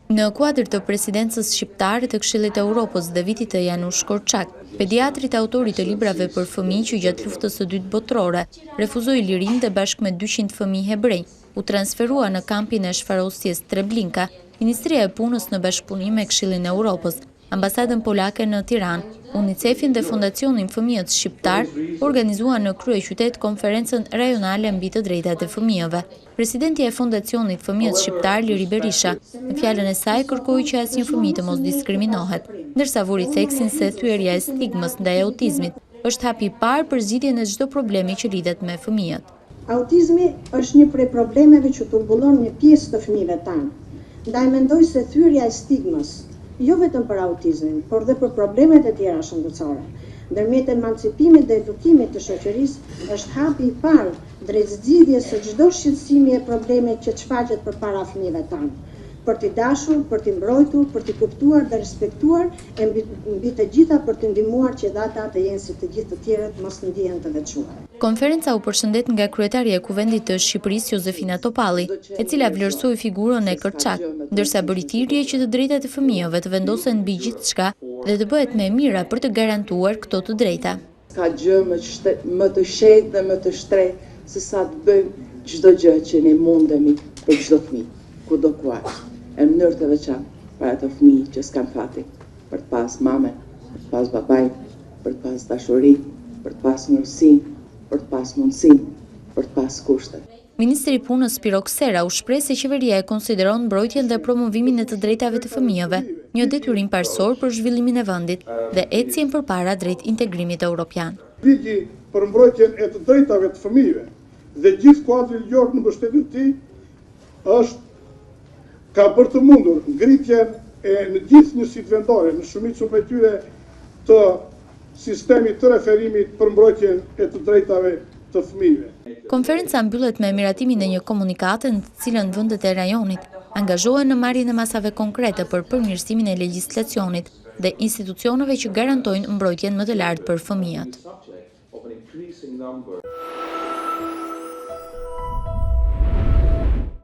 Në kuadër të presidencës shqiptare të Këshillit të Evropës dhe vitit të Janusz Korçak, pediatrit autorit të librave për fëmijë që gjatë luftës së dytë botërore refuzoi lirinë dhe bashkë me 200 fëmijë hebrej u transferua në kampin e shfarosjes Treblinka, Ministria e Punës në bashkëpunim me Këshillin e Evropës, Ambasadën polake në Tiranë, UNICEF-in dhe Fondacionin Fëmijët Shqiptar organizuan në kryeqytet konferencën rajonale mbi të drejtat e fëmijëve. Presidenti e Fondacionit Fëmijët Shqiptar Liri Berisha, në fjalën e saj kërkoi që asnjë fëmijë të mos diskriminohet, ndërsa vuri theksin se thyerja e stigmës ndaj autizmit është hapi i parë për zgjidhjen e çdo problemi që lidhet me fëmijët. Autizmi është një prej problemeve që tumbullon një pjesë të fëmijëve tanë. Ndaj mendoj se thyrja e stigmës, jo vetëm për autizmin, por dhe për problemet e tjera shëndetësore, ndërmjet emancipimit dhe edukimit të shoqërisë është hapi i parë drejt zgjidhjes së çdo shqetësimi e problemet që shfaqet përpara fëmijëve tanë, për t'i dashur, për t'i mbrojtur, për t'i kuptuar dhe respektuar e mbi të gjitha për t'i ndihmuar që ata të jenë si të gjithë të tjerët mos ndihen të veçuar. Konferenca u përshëndet nga kryetaria e Kuvendit të Shqipërisë Jozefina Topalli, e cila vlerësoi figurën e Korçak, ndërsa bëri thirrje që të drejtat e fëmijëve të vendosen mbi gjithçka dhe të bëhet më e mira për të garantuar këto të drejta. Ka gjë më të shehtë dhe më të shtrenjtë se sa të bëjmë çdo gjë që ne mundemi për çdo fëmijë, kudo ku është, në mënyrë të veçantë për ato fëmijë që s'kan fati, për të pas mame, për të pas babaj, për të pas dashuri, për të pas mirësinë, për të pas mundësinë, për të pas kushtet. Ministri i Punës Spiro Ksera u shpreh se qeveria e konsideron mbrojtjen dhe promovimin e të drejtave të fëmijëve një detyrim parësor për zhvillimin e vendit dhe ecjen përpara drejt integrimit evropian. Ligji për mbrojtjen e të drejtave të fëmijëve dhe gjithë kuadri ligjor në mbështetjen e tij ka për të mundur ngritjen e në gjithë njësitë vendore, në shumicën prej tyre të sistemit të referimit për mbrojtjen e të drejtave të fëmijëve. Konferenca mbyllet me miratimin e një komunikate në të cilën vendet e rajonit angazhohen në marrjen e masave konkrete për përmirësimin e legjislacionit dhe institucioneve që garantojnë mbrojtjen më të lartë për fëmijët.